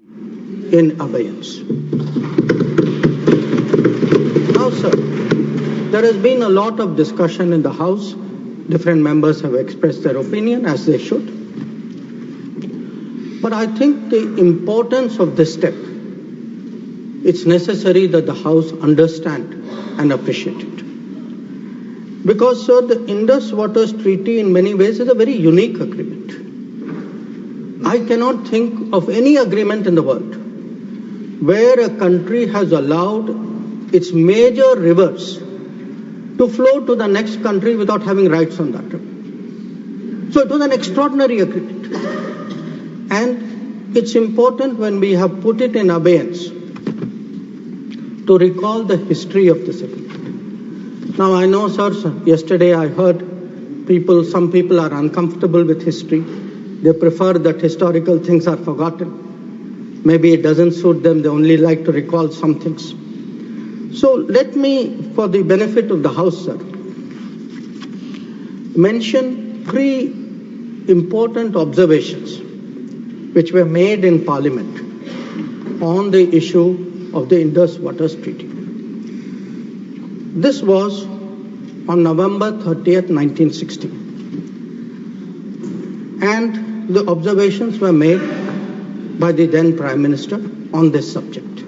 in abeyance. Now, sir, there has been a lot of discussion in the House. Different members have expressed their opinion, as they should. But I think the importance of this step, it's necessary that the House understand and appreciate it. Because, sir, the Indus Waters Treaty in many ways is a very unique agreement. I cannot think of any agreement in the world where a country has allowed its major rivers to flow to the next country without having rights on that river. So it was an extraordinary agreement. And it's important when we have put it in abeyance to recall the history of this agreement. Now I know, sir, yesterday I heard some people are uncomfortable with history. They prefer that historical things are forgotten. Maybe it doesn't suit them. They only like to recall some things. So let me, for the benefit of the House, sir, mention 3 important observations which were made in Parliament on the issue of the Indus Waters Treaty. This was on November 30th, 1960. And the observations were made by the then Prime Minister on this subject.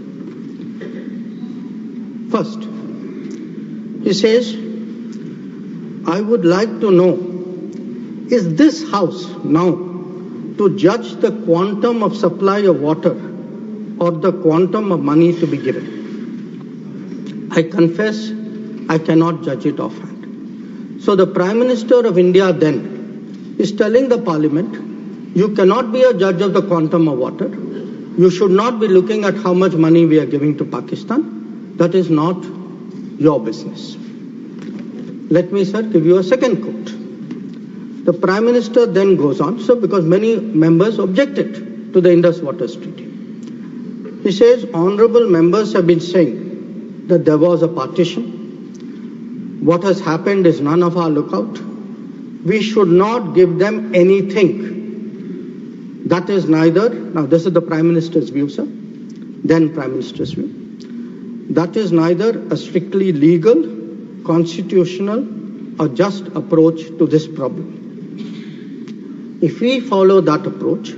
First, he says, I would like to know, is this House now to judge the quantum of supply of water or the quantum of money to be given? I confess I cannot judge it offhand. So the Prime Minister of India then is telling the Parliament, you cannot be a judge of the quantum of water. You should not be looking at how much money we are giving to Pakistan. That is not your business. Let me, sir, give you a second quote. The Prime Minister then goes on, so because many members objected to the Indus Waters Treaty. He says, honorable members have been saying that there was a partition. What has happened is none of our lookout. We should not give them anything. That is neither, now this is the Prime Minister's view, sir, then Prime Minister's view. That is neither a strictly legal, constitutional, or just approach to this problem. If we follow that approach,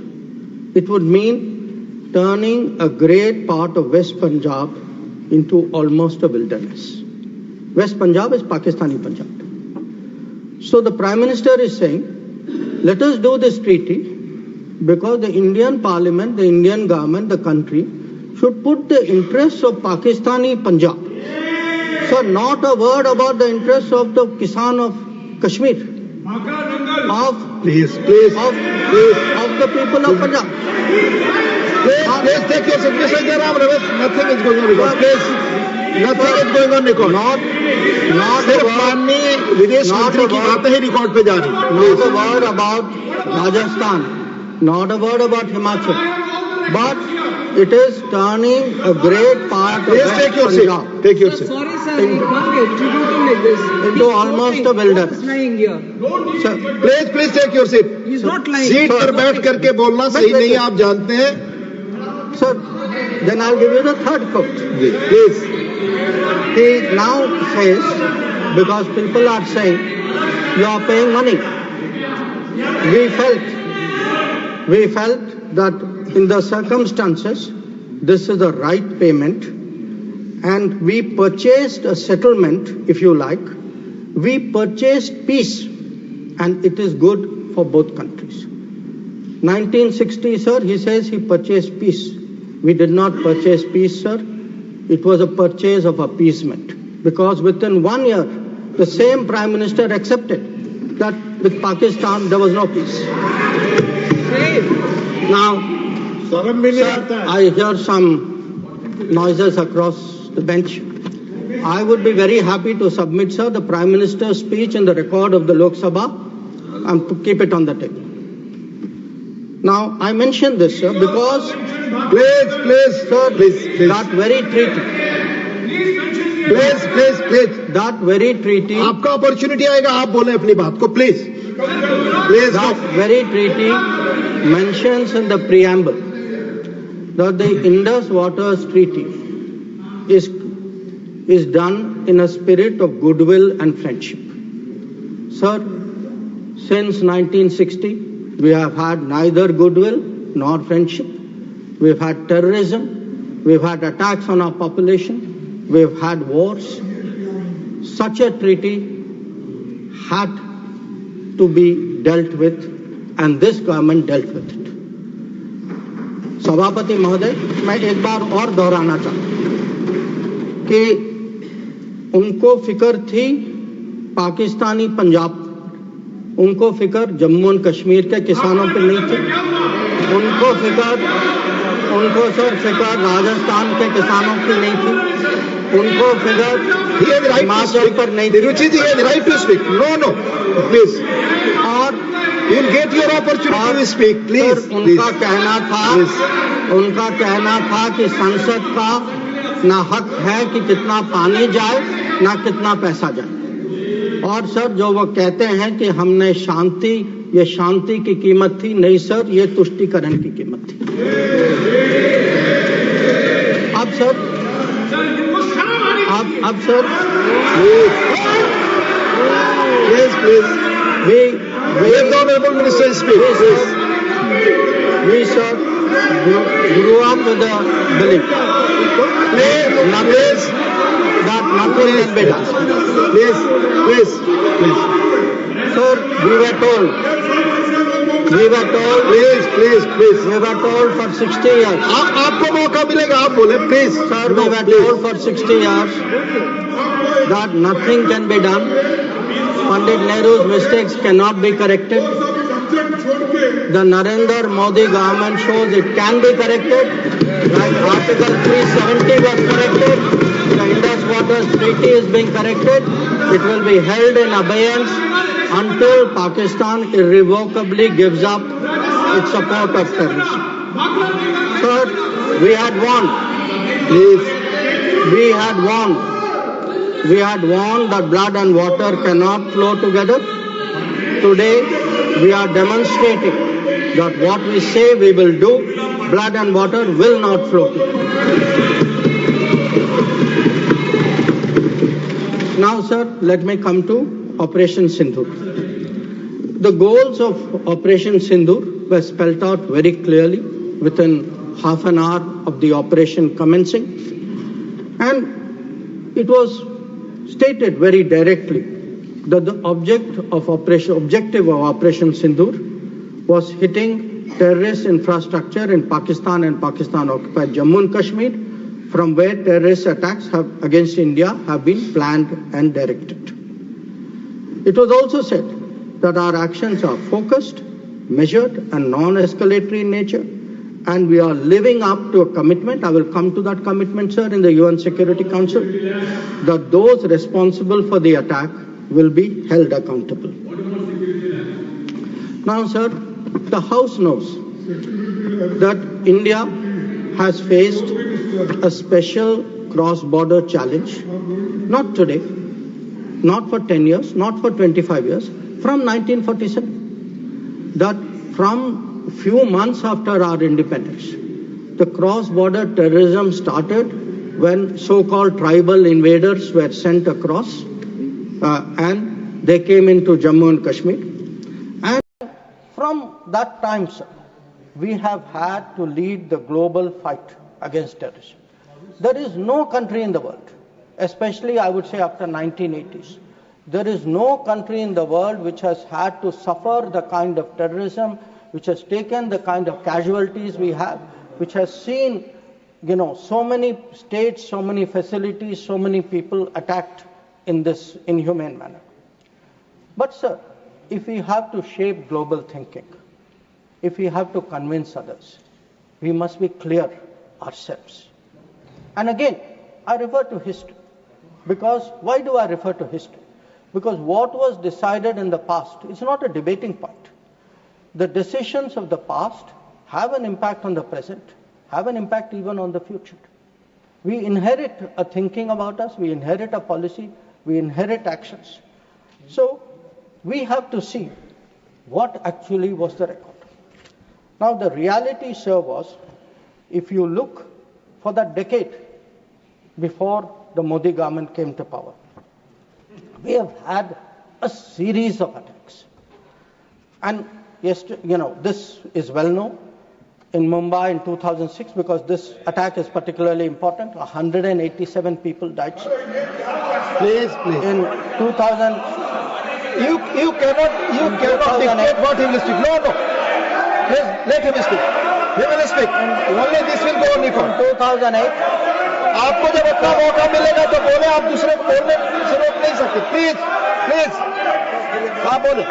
it would mean turning a great part of West Punjab into almost a wilderness. West Punjab is Pakistani Punjab. So the Prime Minister is saying, let us do this treaty because the Indian Parliament, the Indian government, the country should put the interests of Pakistani Punjab. So not a word about the interests of the Kisan of Kashmir, of the people of Punjab. Please take your seat. Nothing is going on record. Please, nothing is going on record. Not a word about Rajasthan, not a word about Himachal, but it is turning a great part of West Punjab. Take your seat. Sorry, sir, you can't be executing like this. Into almost a wilderness. He's lying here. Sir, Please take your seat. He's not lying. Seat पर बैठ करके बोलना सही नहीं है, आप जानते हैं. Sir, then I'll give you the third quote. Please. He now says, because people are saying, you are paying money. We felt that in the circumstances, this is the right payment, and we purchased a settlement, if you like. We purchased peace, and it is good for both countries. 1960, sir, he says he purchased peace. We did not purchase peace, sir. It was a purchase of appeasement, because within 1 year, the same Prime Minister accepted that with Pakistan there was no peace. Now, sir, I hear some noises across the bench. I would be very happy to submit, sir, the Prime Minister's speech in the record of the Lok Sabha and to keep it on the table. Now, I mention this, sir, because Please, sir, that very treaty, please. that very treaty, आपका opportunity आएगा, आप बोलें अपनी बात को, please. that very treaty mentions in the preamble that the Indus Waters Treaty is done in a spirit of goodwill and friendship. Sir, since 1960, we have had neither goodwill nor friendship. We've had terrorism, we've had attacks on our population, we've had wars. Such a treaty had to be dealt with, and this government dealt with it. सभापति महोदय, मैं एक बार और दोहराना चाहता हूं कि उनको फिक्र थी पाकिस्तानी पंजाब, उनको फिक्र जम्मू और कश्मीर के किसानों पर नहीं थी, उनको सर फिक्र राजस्थान के किसानों की नहीं थी, उनको फिक्र हिमाचल पर नहीं थी। Ruchi ji, right to speak. No please, और you'll get your opportunity to speak, please. उनका कहना था कि संसद का ना हक है कि कितना पानी जाए ना कितना पैसा जाए। और सर, जो वो कहते हैं कि हमने ये शांति की कीमत थी, नहीं सर, ये तुष्टीकरण की कीमत थी। अब sir please let the honorable minister speak. We sir grew up with the belief that nothing can be done. Please. Sir, we were told. Please. We were told for 60 years. आपको मौका मिलेगा, आप बोले, please. Sir, we were told for 60 years that nothing can be done. Pandit Nehru's mistakes cannot be corrected. The Narendra Modi government shows it can be corrected. Like Article 370 was corrected. The Indus Waters Treaty is being corrected. It will be held in abeyance until Pakistan irrevocably gives up its support of terrorism. Third, we had warned. We had warned that blood and water cannot flow together. Today, we are demonstrating that what we say we will do, blood and water will not flow together. Now, sir, let me come to Operation Sindoor. The goals of Operation Sindoor were spelled out very clearly within half an hour of the operation commencing, and it was stated very directly that the objective of Operation Sindoor was hitting terrorist infrastructure in Pakistan and Pakistan-occupied Jammu and Kashmir, from where terrorist attacks against India have been planned and directed. It was also said that our actions are focused, measured, and non-escalatory in nature, and we are living up to a commitment. I will come to that commitment, sir, in the UN Security Council, that those responsible for the attack will be held accountable. Now, sir, the House knows that India has faced a special cross-border challenge, not today, not for 10 years, not for 25 years, from 1947. That from few months after our independence, the cross-border terrorism started when so-called tribal invaders were sent across and they came into Jammu and Kashmir. And from that time, sir, we have had to lead the global fight against terrorism. There is no country in the world, especially I would say after 1980s, there is no country in the world which has had to suffer the kind of terrorism, which has taken the kind of casualties we have, which has seen, so many states, so many facilities, so many people attacked in this inhumane manner. But sir, if we have to shape global thinking, if we have to convince others, we must be clear ourselves. And again, I refer to history. Because why do I refer to history? Because what was decided in the past is not a debating point. The decisions of the past have an impact on the present, have an impact even on the future. We inherit a thinking about us, we inherit a policy, we inherit actions. So we have to see what actually was the record. Now the reality, sir, was if you look for the decade before the Modi government came to power, we have had a series of attacks. And yes, this is well known. In Mumbai in 2006, because this attack is particularly important, 187 people died. Please. In 2000, You cannot dictate what he will speak. No. Please, let him speak. He will speak. Only this will go only for. in 2008, आपको जब अपना मौका मिलेगा तो बोले, आप दूसरे को बोलने से रोक नहीं सकते. प्लीज. आप बोले.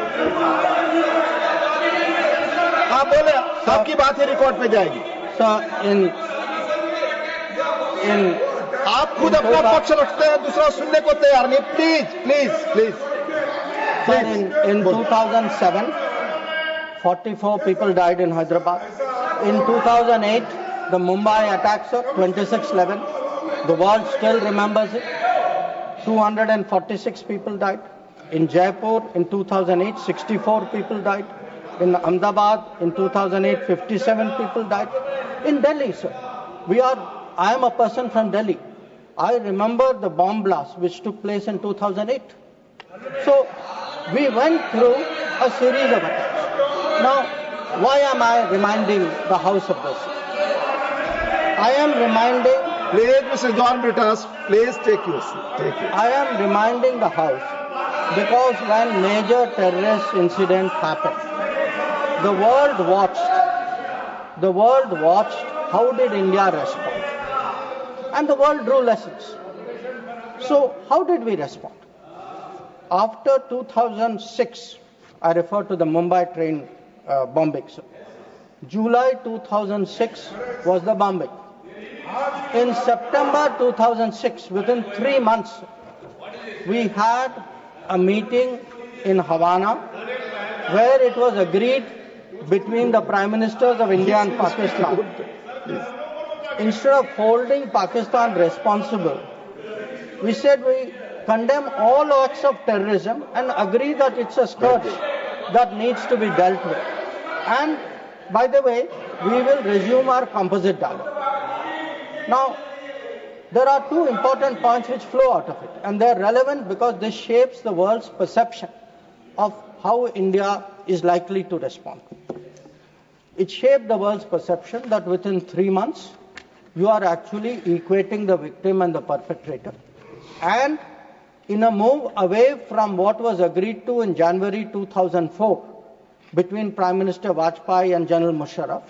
आपकी बात ही रिकॉर्ड पे जाएगी. आप खुद अपना पक्ष रखते हैं, दूसरा सुनने को तैयार नहीं. Please. in 2007, 44 people died in Hyderabad. In 2008, the Mumbai attacks, 26/11. The world still remembers it. 246 people died. In Jaipur, in 2008, 64 people died. In Ahmedabad, in 2008, 57 people died. In Delhi, sir, I am a person from Delhi. I remember the bomb blast which took place in 2008. So, we went through a series of attacks. Now, why am I reminding the House of this? I am reminding... Please, Mr. John Britas, please take your seat. I am reminding the House because when major terrorist incident happened, the world watched how did India respond. And the world drew lessons. So, how did we respond? After 2006, I refer to the Mumbai train bombing. July 2006 was the bombing. In September 2006, within 3 months, we had a meeting in Havana where it was agreed between the Prime Ministers of India and Pakistan. Instead of holding Pakistan responsible, we said we condemn all acts of terrorism and agree that it's a scourge that needs to be dealt with. And, by the way, we will resume our composite dialogue. Now, there are two important points which flow out of it, and they are relevant because this shapes the world's perception of how India is likely to respond. It shaped the world's perception that within 3 months, you are actually equating the victim and the perpetrator. And in a move away from what was agreed to in January 2004 between Prime Minister Vajpayee and General Musharraf,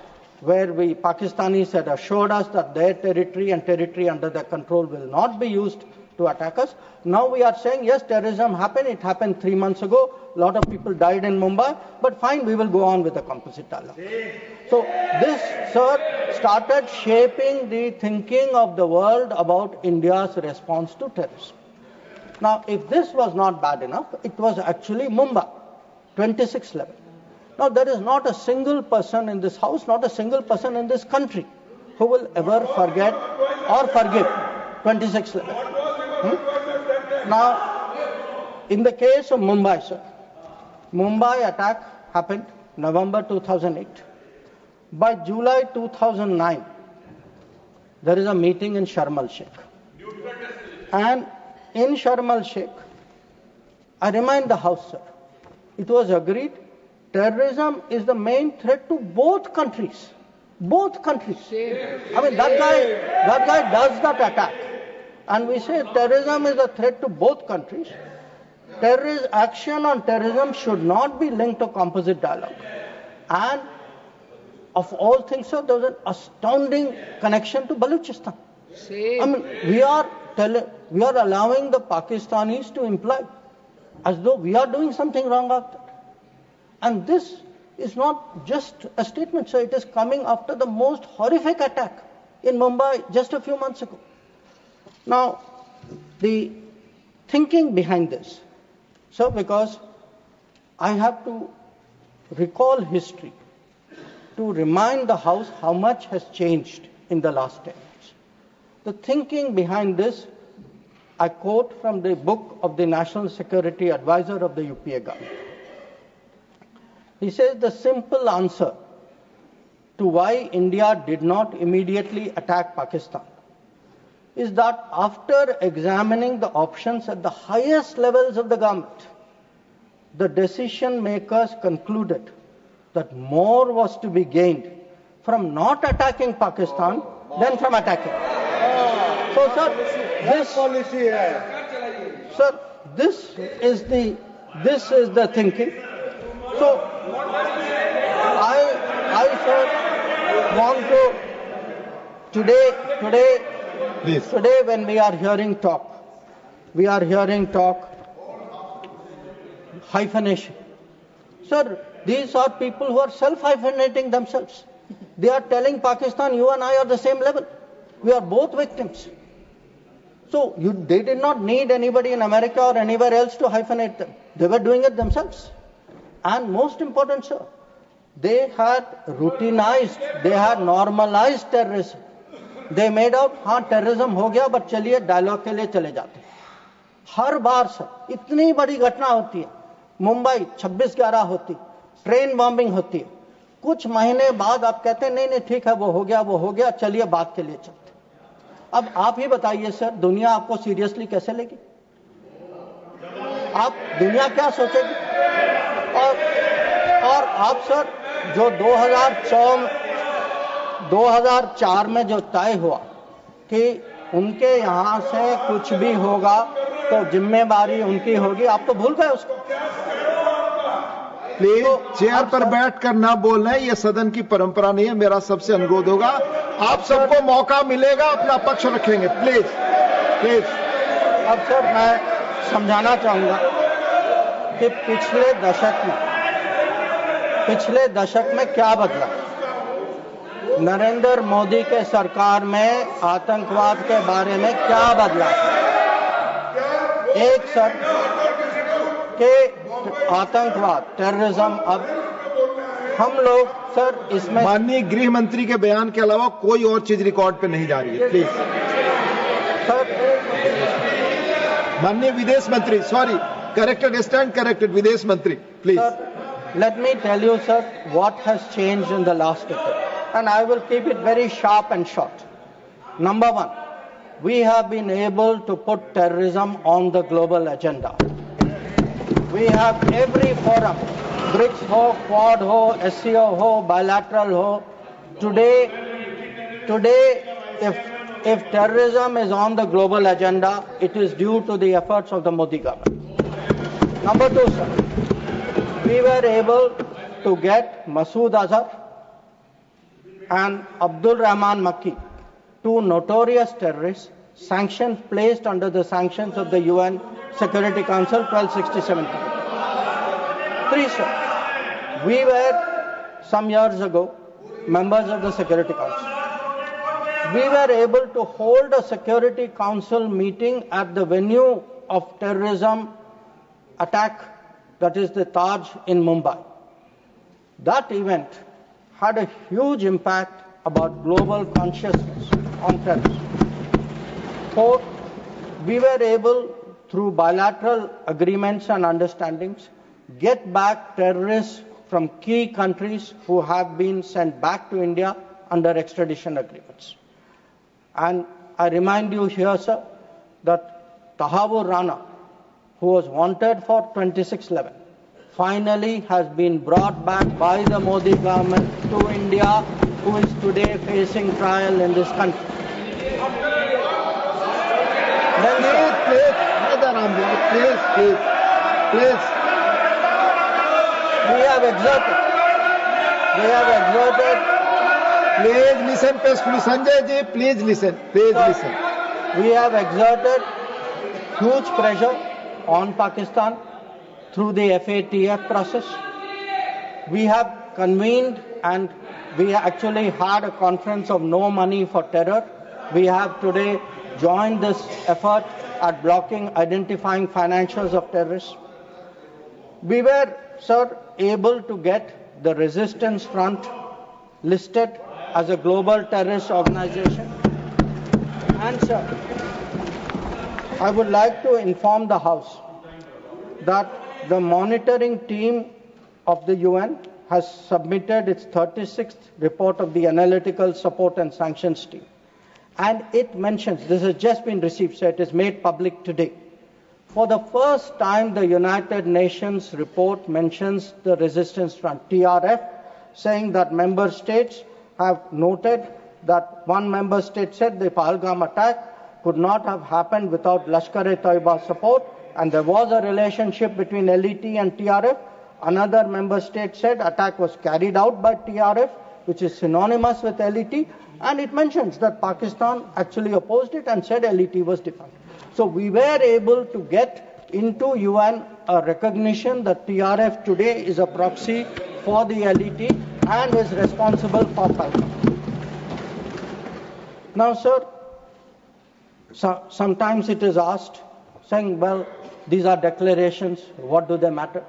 where Pakistanis had assured us that their territory and territory under their control will not be used to attack us. Now we are saying, yes, terrorism happened. It happened 3 months ago. A lot of people died in Mumbai. But fine, we will go on with the composite dialogue. So this, sir, started shaping the thinking of the world about India's response to terrorism. Now, if this was not bad enough, it was actually Mumbai, 26/11. Now, there is not a single person in this house, not a single person in this country who will ever forget or forgive 26/11. Now, in the case of Mumbai, sir, Mumbai attack happened November 2008. By July 2009, there is a meeting in Sharm el-Sheikh. And in Sharm el-Sheikh, I remind the House, sir, it was agreed terrorism is the main threat to both countries. Both countries. I mean, that guy does that attack. And we say terrorism is a threat to both countries. Terrorist action on terrorism should not be linked to composite dialogue. And of all things, sir, there was an astounding connection to Balochistan. I mean, we are allowing the Pakistanis to imply as though we are doing something wrong after. And this is not just a statement, sir. It is coming after the most horrific attack in Mumbai just a few months ago. Now, the thinking behind this, sir, because I have to recall history to remind the House how much has changed in the last 10 years. The thinking behind this, I quote from the book of the National Security Advisor of the UPA government. He says the simple answer to why India did not immediately attack Pakistan is that after examining the options at the highest levels of the government, the decision makers concluded that more was to be gained from not attacking Pakistan than from attacking. So, sir, this is the thinking. So, I sir, want to today when we are hearing talk hyphenation. Sir, these are people who are self-hyphenating themselves. They are telling Pakistan, you and I are the same level. We are both victims. So they did not need anybody in America or anywhere else to hyphenate them. They were doing it themselves. And most important, sir, they had routinized, they had normalized terrorism. They made out, हाँ terrorism हो गया, but चलिए dialogue के लिए चले जाते हैं. हर बार sir इतनी बड़ी घटना होती है, मुंबई 26/11 होती, ट्रेन बॉम्बिंग होती है, कुछ महीने बाद आप कहते हैं नहीं ठीक है वो हो गया, चलिए बात के लिए चलते. अब आप ही बताइए सर, दुनिया आपको सीरियसली कैसे लेगी? आप दुनिया क्या सोचेगी? और आप सर जो 2004 में जो तय हुआ कि उनके यहां से कुछ भी होगा तो जिम्मेदारी उनकी होगी, आप तो भूल गए उसको. प्लीज चेयर पर बैठकर ना बोलना है, यह सदन की परंपरा नहीं है. मेरा सबसे अनुरोध होगा, आप सबको मौका मिलेगा, अपना पक्ष रखेंगे. प्लीज. अब सर मैं समझाना चाहूंगा कि पिछले दशक में क्या बदला. नरेंद्र मोदी के सरकार में आतंकवाद के बारे में क्या बदला? एक सर के आतंकवाद, टेररिज्म, अब हम लोग सर इसमें माननीय गृह मंत्री के बयान के अलावा कोई और चीज रिकॉर्ड पे नहीं जा रही है. Please sir. माननीय विदेश मंत्री, सॉरी, करेक्टेड, स्टैंड करेक्टेड, विदेश मंत्री, please. Let me tell you, sir, what has changed in the last decade. And I will keep it very sharp and short. Number one, we have been able to put terrorism on the global agenda. We have every forum, BRICS ho, Quad ho, SCO ho, bilateral ho. Today, if terrorism is on the global agenda, it is due to the efforts of the Modi government. Number two, sir, we were able to get Masood Azhar and Abdul Rahman Makki, two notorious terrorists, placed under the sanctions of the UN Security Council 1267. Three, sir, we were some years ago members of the Security Council. We were able to hold a Security Council meeting at the venue of terrorism attack, that is the Taj in Mumbai. That event had a huge impact about global consciousness on terrorism. Fourth, we were able, through bilateral agreements and understandings, get back terrorists from key countries who have been sent back to India under extradition agreements. And I remind you here, sir, that Tahavur Rana, who was wanted for 2611, finally has been brought back by the Modi government to India, who is today facing trial in this country. Please. We have exerted. Please listen, Sanjay ji, please listen. Please listen. We have exerted huge pressure on Pakistan through the FATF process. We have convened and we actually had a conference of no money for terror. We have today joined this effort at identifying financials of terrorists. We were, sir, able to get the Resistance Front listed as a global terrorist organization. And, sir, I would like to inform the House that the monitoring team of the UN has submitted its 36th report of the Analytical Support and Sanctions Team. And it mentions, this has just been received, so it is made public today. For the first time, the United Nations report mentions the resistance front, TRF, saying that member states have noted that one member state said the Pahalgam attack could not have happened without Lashkar-e-Taiba support, and there was a relationship between LET and TRF. Another member state said attack was carried out by TRF, which is synonymous with LET, and it mentions that Pakistan actually opposed it and said LET was defunct. So we were able to get into UN a recognition that TRF today is a proxy for the LET and is responsible for Pahalgam. Now, sir, sometimes it is asked, saying, well, these are declarations, what do they matter?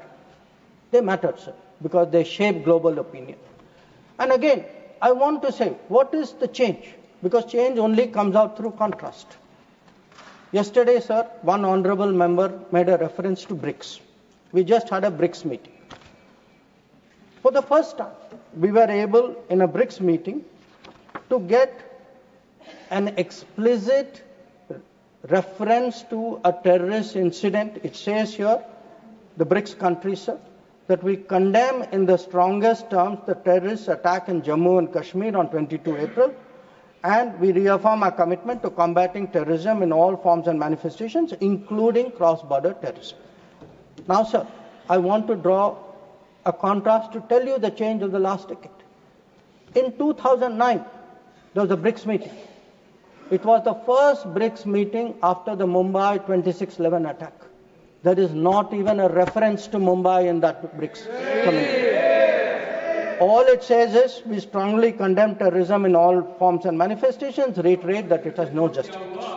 They matter, sir, because they shape global opinion. And again, I want to say, what is the change? Because change only comes out through contrast. Yesterday, sir, one honorable member made a reference to BRICS. We just had a BRICS meeting. For the first time, we were able, in a BRICS meeting, to get an explicit reference to a terrorist incident. It says here, the BRICS countries, sir, that we condemn in the strongest terms the terrorist attack in Jammu and Kashmir on 22 April, and we reaffirm our commitment to combating terrorism in all forms and manifestations, including cross-border terrorism. Now, sir, I want to draw a contrast to tell you the change of the last decade. In 2009, there was a BRICS meeting. It was the first BRICS meeting after the Mumbai 26/11 attack. There is not even a reference to Mumbai in that BRICS committee. All it says is we strongly condemn terrorism in all forms and manifestations, reiterate that it has no justification.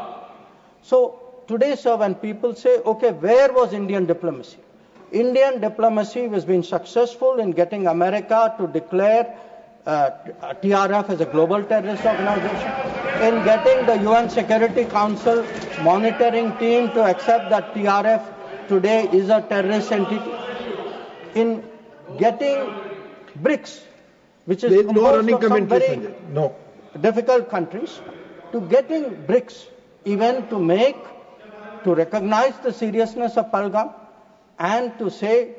So today, sir, when people say, okay, where was Indian diplomacy? Indian diplomacy has been successful in getting America to declare TRF as a global terrorist organization, in getting the UN Security Council monitoring team to accept that TRF today is a terrorist entity, in getting BRICS, which is composed of some very difficult countries, to getting BRICS even to recognize the seriousness of Pahalgam and to say,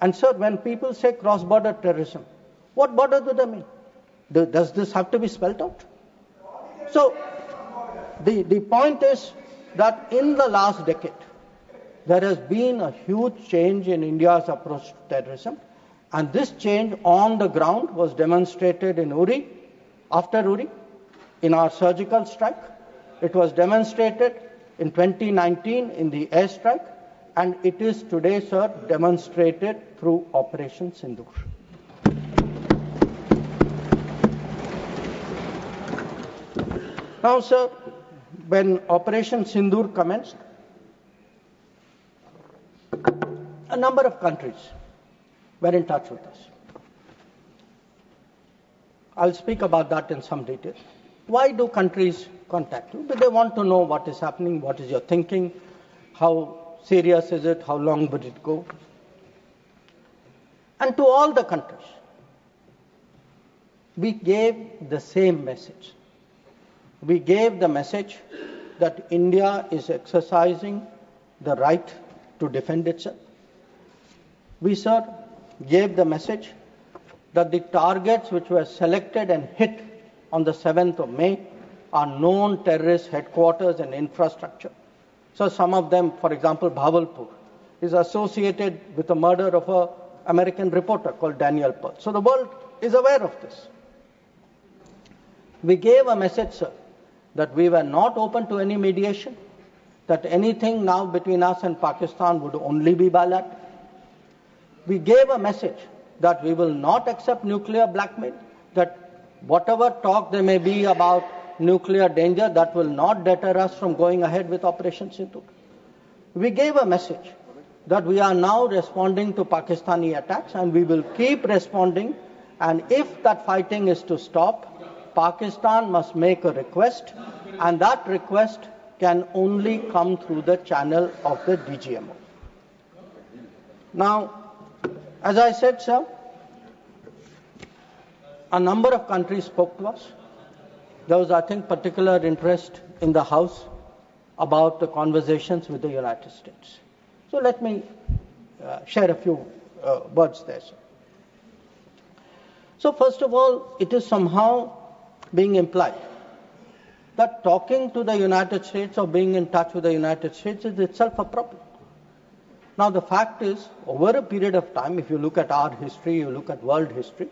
and sir, when people say cross-border terrorism, what border do they mean? Does this have to be spelled out? So the point is that in the last decade, there has been a huge change in India's approach to terrorism, and this change on the ground was demonstrated in Uri, after Uri, in our surgical strike. It was demonstrated in 2019 in the airstrike, and it is today, sir, demonstrated through Operation Sindoor. Now, sir, when Operation Sindoor commenced, a number of countries were in touch with us. I'll speak about that in some detail. Why do countries contact you? Do they want to know what is happening, what is your thinking, how serious is it, how long would it go? And to all the countries, we gave the same message. We gave the message that India is exercising the right to defend itself. We, sir, gave the message that the targets which were selected and hit on the 7th of May are known terrorist headquarters and infrastructure. So some of them, for example, Bhavalpur, is associated with the murder of an American reporter called Daniel Pearl. So the world is aware of this. We gave a message, sir, that we were not open to any mediation, that anything now between us and Pakistan would only be bilateral. We gave a message that we will not accept nuclear blackmail, that whatever talk there may be about nuclear danger, that will not deter us from going ahead with Operation Sindoor. We gave a message that we are now responding to Pakistani attacks and we will keep responding, and if that fighting is to stop, Pakistan must make a request, and that request can only come through the channel of the DGMO. Now, as I said, sir, a number of countries spoke to us. There was, I think, particular interest in the House about the conversations with the United States. So let me share a few words there. So first of all, it is somehow being implied that talking to the United States or being in touch with the United States is itself a problem. Now the fact is, over a period of time, if you look at our history, you look at world history,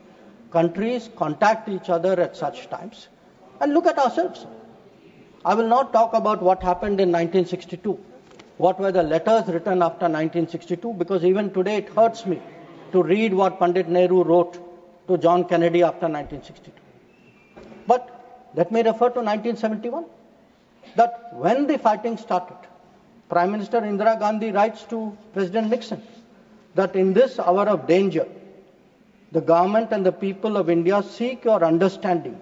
countries contact each other at such times. And look at ourselves. I will not talk about what happened in 1962. What were the letters written after 1962? Because even today it hurts me to read what Pandit Nehru wrote to John Kennedy after 1962. But let me refer to 1971. That when the fighting started, Prime Minister Indira Gandhi writes to President Nixon that in this hour of danger, the government and the people of India seek your understanding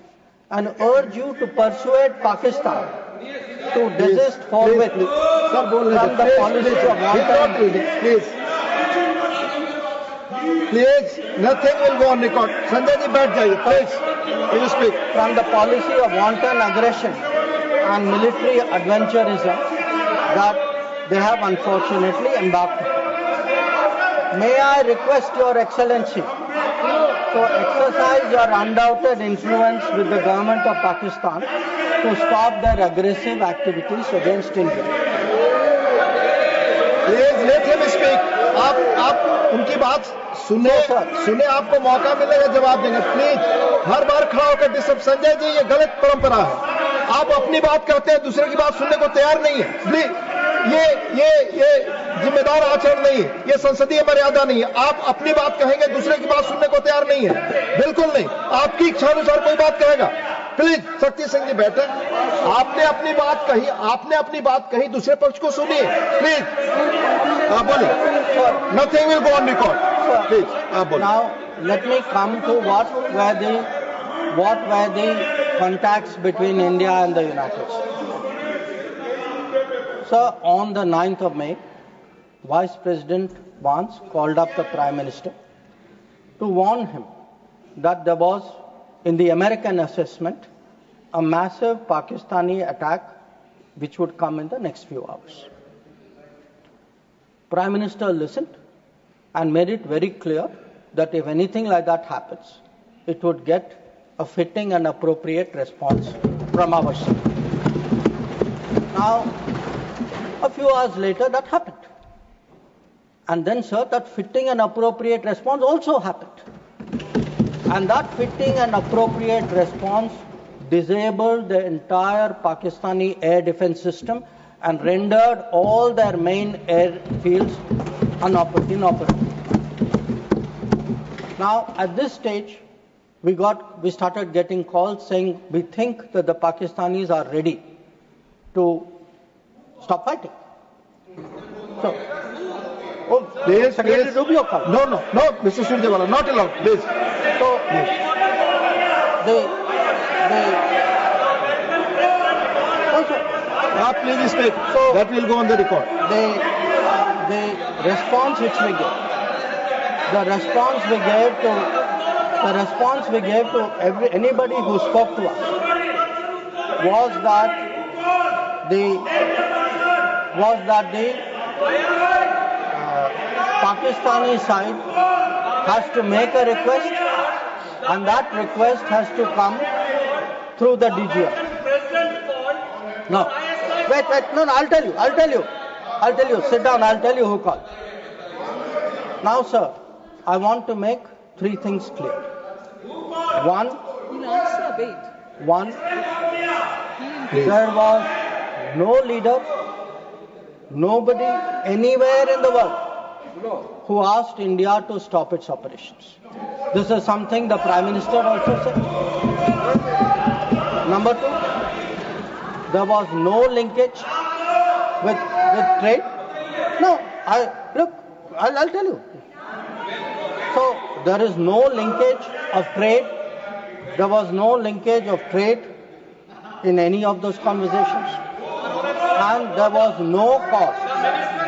and urge you to persuade Pakistan to desist forthwith from the policy of wanton. Please, nothing will go on record. Sanjay ji, baith jaiye, please. You speak. From the policy of wanton aggression and military adventurism that they have unfortunately embarked upon. May I request Your Excellency to exercise your undoubted influence with the government of Pakistan to stop their aggressive activities against India. Please let him speak. आप उनकी बात सुने आपको मौका मिलेगा जवाब देंगे. Please हर बार खड़ा होकर डिस्टर्ब. संजय जी, ये गलत परंपरा है. आप अपनी बात कहते हैं, दूसरे की बात सुनने को तैयार नहीं है. प्लीज ये जिम्मेदार आचरण नहीं है. ये संसदीय मर्यादा नहीं है. आप अपनी बात कहेंगे, दूसरे की बात सुनने को तैयार नहीं है. बिल्कुल नहीं. आपकी इच्छा अनुसार कोई बात कहेगा. प्लीज शक्ति सिंह जी बैठे. आपने अपनी बात कही, दूसरे पक्ष को सुनिए. प्लीज आप बोलिए. Nothing will go on record. Please, आप बोलिए. Now let me come to what were the contacts between India and the United States. So on the 9th of May, Vice President Vance called up the Prime Minister to warn him that there was, in the American assessment, a massive Pakistani attack which would come in the next few hours. Prime Minister listened and made it very clear that if anything like that happens, it would get a fitting and appropriate response from our side. Now, a few hours later, that happened. And then, sir, that fitting and appropriate response also happened. And that fitting and appropriate response disabled the entire Pakistani air defense system and rendered all their main airfields inoperative. Now, at this stage, we started getting calls saying we think that the Pakistanis are ready to stop fighting. So, Please, Secretary Rubio called. No, Mr. Surjewala, not allowed. Please. So, Please speak. So that will go on the record. The response which we gave, anybody who spoke to us was that the Pakistani side has to make a request, and that request has to come through the DGM. No. Wait, no, I'll tell you. Sit down, I'll tell you who called. Now, sir, I want to make three things clear. One, there was no leader, nobody anywhere in the world who asked India to stop its operations. This is something the Prime Minister also said. Number two, there was no linkage with trade. No, I'll tell you. So there is no linkage of trade. There was no linkage of trade in any of those conversations. And there was no cause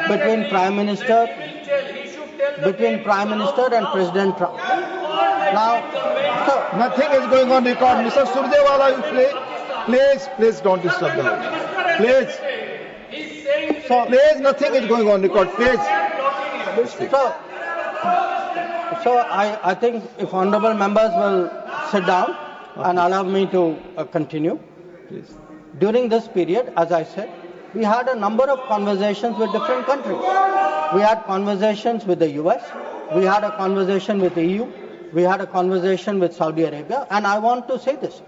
between Prime Minister and President Trump. Now, so Nothing is going on record. Mr. Surjewala, you please don't disturb the house. Please. Please, nothing is going on record. Please. So I think if honorable members will sit down and allow me to continue. Please. During this period, as I said, we had a number of conversations with different countries. We had conversations with the US, we had a conversation with the EU, we had a conversation with Saudi Arabia, and I want to say this.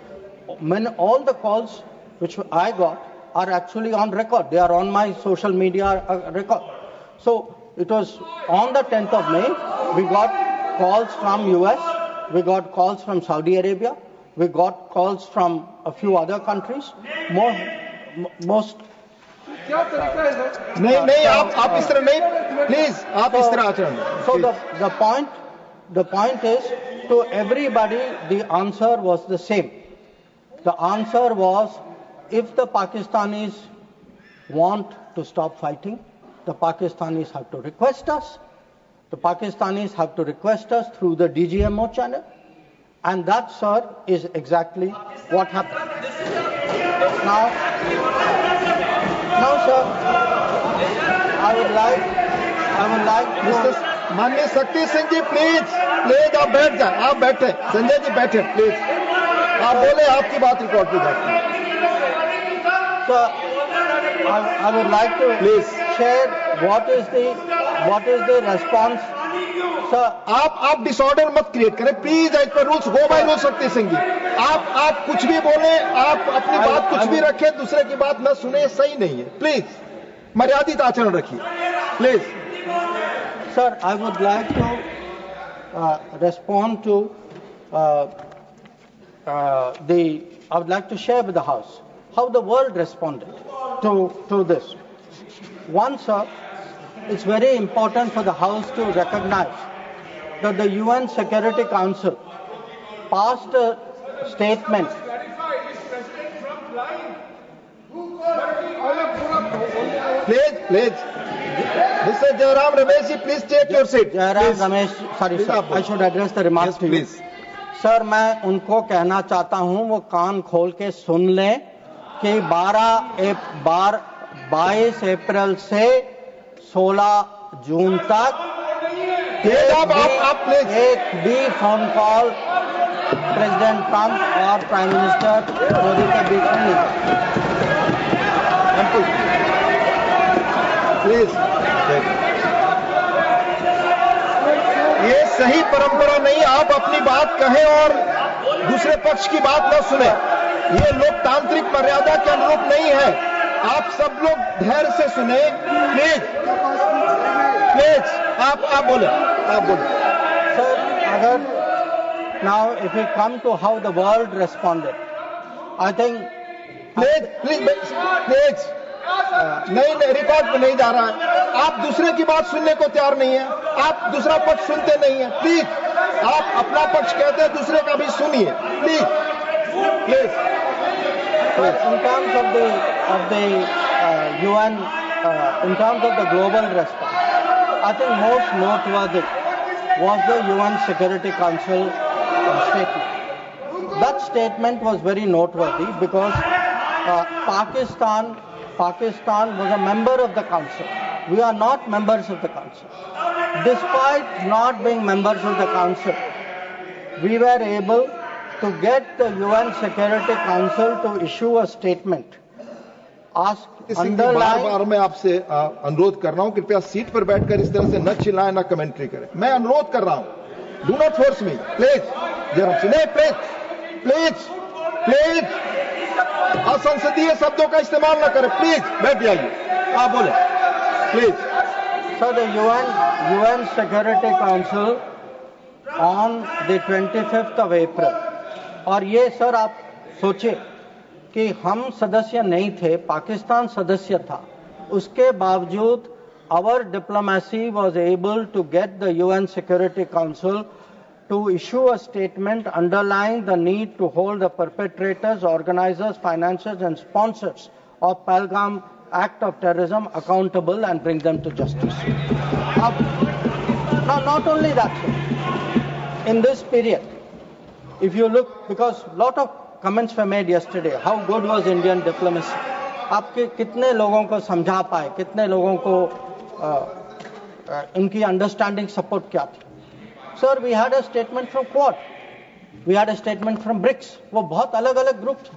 All the calls which I got are actually on record. They are on my social media record. So it was on the 10th of May, we got calls from US, we got calls from Saudi Arabia, we got calls from a few other countries. Most. नहीं आप इस तरह नहीं, please आप इस तरह आचरण. So the point is, to everybody the answer was the same. The answer was, if the Pakistanis want to stop fighting, the Pakistanis have to request us. The Pakistanis have to request us through the DGMO channel. And that, sir, is exactly what happened. Now, sir, I would like Mr. माननीय शक्ति सिंह जी, please आप बैठ जाए. आप बैठे, संजय जी बैठे, please. आप बोले, आपकी बात रिकॉर्ड पे जाती है. Sir, I would like to share what is the response. Sir, आप डिसऑर्डर मत क्रिएट करें please. As per rules, go by rules. Shakti Singh जी, आप कुछ भी बोले, आप अपनी बात कुछ भी रखें, दूसरे की बात न सुने, सही नहीं है. प्लीज मर्यादित आचरण रखिए, please. Sir, I would like to respond to I would like to share with the House how the world responded to this. One, sir, it's very important for the House to recognize that the UN Security Council passed a statement. Please. Mr. Jairam Ramesh, please take your seat. Jairam Ramesh, sorry sir, I should address the remarks to you. Please. Sir, मैं उनको कहना चाहता हूं, वो कान खोल के सुन लें कि 22 अप्रैल से 16 जून तक एक भी फोन कॉल प्रेसिडेंट ट्रंप और प्राइम मिनिस्टर मोदी के बीच में नहीं. प्लीज, ये सही परंपरा नहीं. आप अपनी बात कहें और दूसरे पक्ष की बात न सुने. ये लोकतांत्रिक मर्यादा के अनुरूप नहीं है. आप सब लोग धैर्य से सुने. प्लीज आप बोले. Sir, अगर now if we come to how the world responded, I think please नहीं, रिकॉर्ड पे नहीं जा रहा है. आप दूसरे की बात सुनने को तैयार नहीं है. आप दूसरा पक्ष सुनते नहीं है. प्लीज, आप अपना पक्ष कहते हैं, दूसरे का भी सुनिए. Please. In terms of the UN, in terms of the global response, I think most noteworthy was the UN Security Council statement. That statement was very noteworthy because Pakistan was a member of the Council. We are not members of the Council. Despite not being members of the Council, we were able to get the UN Security Council to issue a statement. बार मैं आपसे अनुरोध कर रहा हूं, कृपया seat पर बैठकर इस तरह से न चिल्लाएं, न कमेंट्री करें. मैं अनुरोध कर रहा हूं. Do not force me, please. Please असंसदीय शब्दों का इस्तेमाल न करें. प्लीज बैठ जाइए. आप बोले, please. So the UN Security Council on the 25th of April, और ये सर आप सोचिए कि हम सदस्य नहीं थे, पाकिस्तान सदस्य था, उसके बावजूद our diplomacy was able to get the UN Security Council to issue a statement underlying the need to hold the perpetrators, organizers, financiers and sponsors of Pahalgam act of terrorism accountable and bring them to justice. Now, not only that, sir, in this period, if you look, because a lot of comments were made yesterday, how good was Indian diplomacy? आपके कितने लोगों को समझा पाए, कितने लोगों को उनकी अंडरस्टैंडिंग सपोर्ट क्या थी? Sir, we had a statement from Quad, we had a statement from BRICS, वो बहुत अलग अलग ग्रुप थे,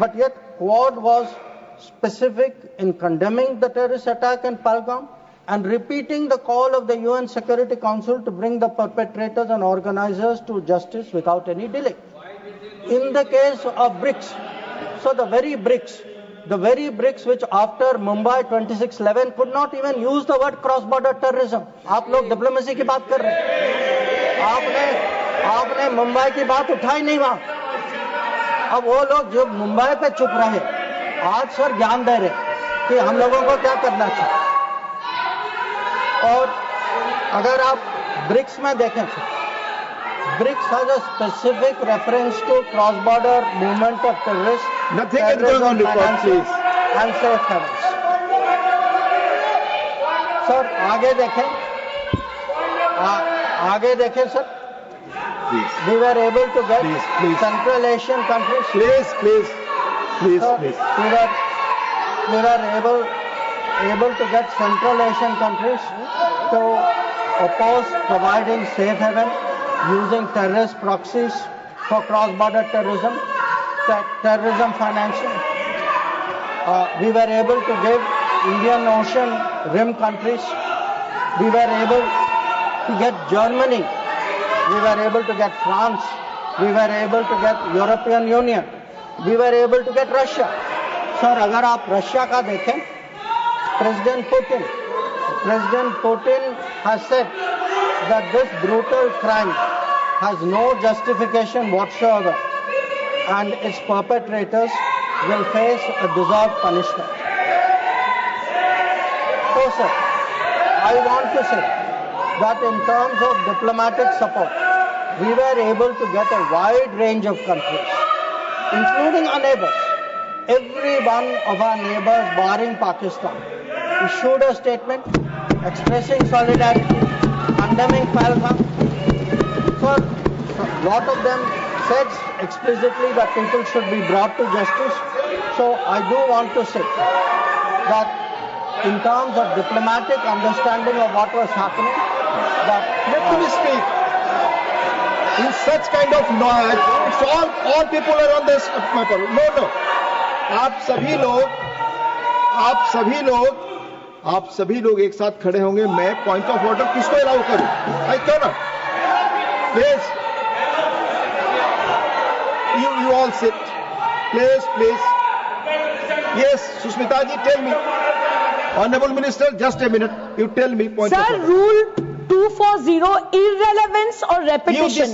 but yet Quad was specific in condemning the terrorist attack in Pahalgam and repeating the call of the UN Security Council to bring the perpetrators and organizers to justice without any delay. In the case of BRICS, so the very BRICS which after Mumbai 26/11 could not even use the word cross-border terrorism. आप लोग diplomacy की बात कर रहे हैं, आपने मुंबई की बात उठाई नहीं वहां. अब वो लोग जो मुंबई पे चुप रहे, आज सर ज्ञान दे रहे कि हम लोगों को क्या करना चाहिए. और अगर आप ब्रिक्स में देखें, BRICS has a specific reference to cross-border movement of terrorists, Nothing is going on report, please. And safe havens. Sir आगे देखें sir. Please. We were able to get Please. Central Asian countries. Please. Sir, we were able to get Central Asian countries to oppose providing safe haven using terrorist proxies for cross-border terrorism, terrorism financing. We were able to give Indian Ocean rim countries. We were able to get Germany. We were able to get France. We were able to get European Union. We were able to get Russia. Sir, अगर आप Russia का देखें, President Putin has said that this brutal crime has no justification whatsoever and its perpetrators will face a deserved punishment. So, sir, I want to say that in terms of diplomatic support, we were able to get a wide range of countries, including our neighbors. Every one of our neighbors, barring Pakistan, issued a statement expressing solidarity, condemning Pahalgam. So, a lot of them said explicitly that people should be brought to justice. So, I do want to say that in terms of diplomatic understanding of what was happening, that Let me speak. In such kind of noise, it's all people are on this paper. No. आप सभी लोग एक साथ खड़े होंगे. मैं point of order किसको allow करूं? आई क्यों ना? Please. You all sit. Please. Yes, Sushmita ji, tell me. Honorable Minister, just a minute. You tell me point of Sir, order. Rule 240, irrelevance or repetition.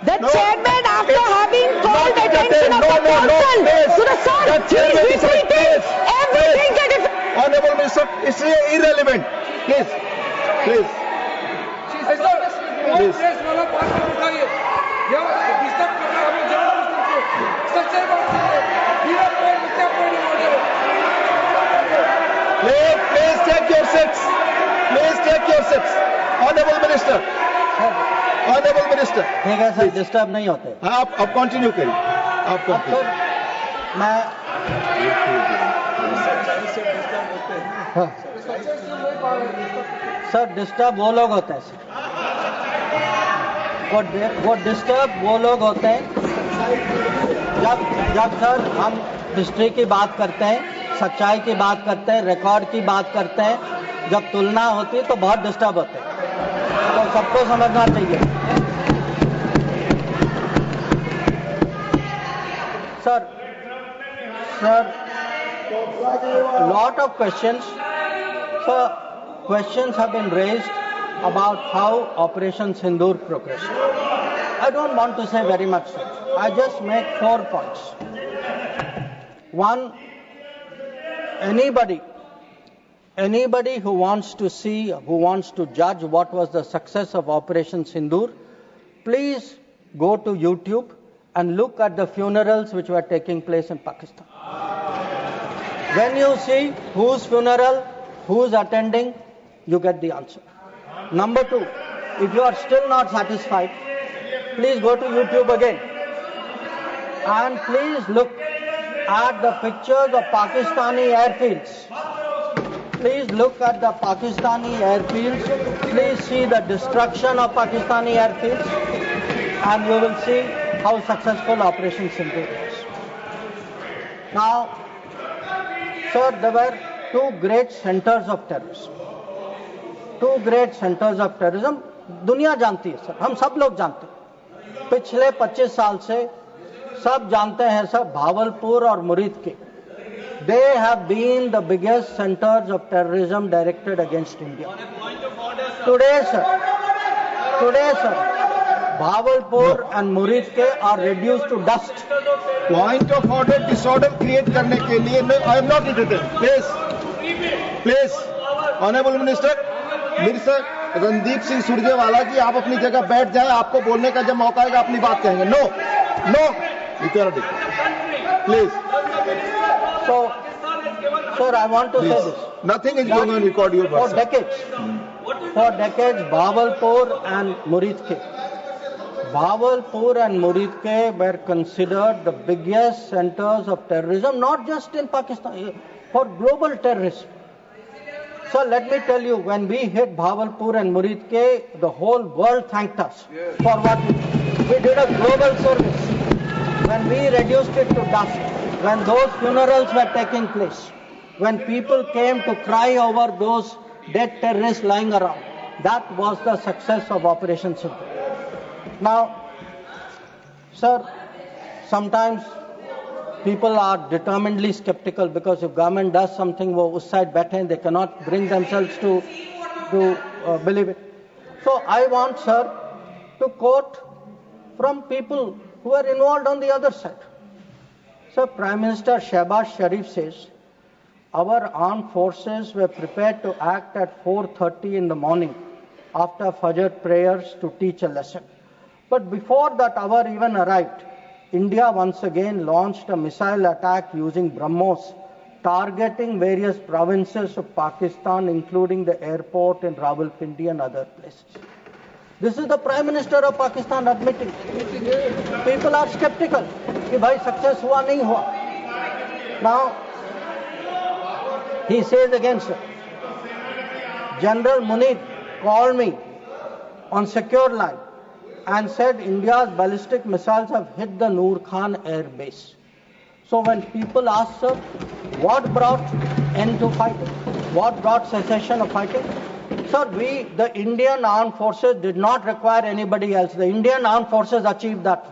The chairman, after having called attention of the council to the sir, he's repeating everything that is... Honorable Minister, it's irrelevant. Please. Please take your seats. Honorable Minister. ठीक है sir, disturb नहीं होते. आप continue करिए. Sir disturb वो लोग होते हैं सर. वो डिस्टर्ब वो लोग होते हैं जब सर हम हिस्ट्री की बात करते हैं, सच्चाई की बात करते हैं, रिकॉर्ड की बात करते हैं, जब तुलना होती है तो बहुत डिस्टर्ब होते हैं. तो सबको समझना चाहिए. Sir, lot of questions. Sir, questions have been raised about how Operation Sindoor progressed. I don't want to say very much, sir. I just make 4 points. One, anybody who wants to see, who wants to judge what was the success of Operation Sindoor, please go to YouTube and look at the funerals which were taking place in Pakistan. When you see whose funeral, who's attending, you get the answer. Number 2, if you are still not satisfied, Please go to YouTube again. And please look at the pictures of Pakistani airfields. Please look at the Pakistani airfields. Please see the destruction of Pakistani airfields. And you will see how successful Operation Sindoor was. Now, sir, there were two great centers of terrorism. Two great centers of terrorism. दुनिया जानती है sir, हम सब लोग जानते हैं. पिछले 25 साल से सब जानते हैं सर, भावलपुर और मुरीद के. They have been the biggest centers of terrorism directed against India. Today, sir, Bhavalpur and Murid are reduced to dust. Point of order, disorder create करने के लिए I am not entertained. Please, Honorable Minister, Minister Randeep Singh Surjewala जी, आप अपनी जगह बैठ जाएं. आपको बोलने का जब मौका आएगा अपनी बात कहेंगे. No, equality. Please. So, sir, I want to Please. say this. Nothing is going on record your For verse. decades, Bhavalpur and Murid were considered the biggest centers of terrorism, not just in Pakistan, for global terrorism. So let me tell you, when we hit Bhavalpur and Murid, the whole world thanked us for what we did. We did a global service. When we reduced it to dust, when those funerals were taking place, when people came to cry over those dead terrorists lying around, that was the success of Operation Sindoor. Now, sir, sometimes people are determinedly skeptical because if government does something, wo us side baithe hain, they cannot bring themselves to believe it. So I want, sir, to quote from people who are involved on the other side. So Prime Minister Shehbaz Sharif says, our armed forces were prepared to act at 4:30 in the morning after Fajr prayers to teach a lesson. But before that hour even arrived, India once again launched a missile attack using BrahMos, targeting various provinces of Pakistan, including the airport in Rawalpindi and other places. This is the Prime Minister of Pakistan admitting. People are skeptical. कि भाई success हुआ नहीं हुआ. Now, he says again, sir, General Munir called me on secure line and said India's ballistic missiles have hit the Noor Khan air base. So when people ask, sir, what brought end to fighting? What brought cessation of fighting? Sir, the Indian armed forces did not require anybody else. The Indian armed forces achieved that.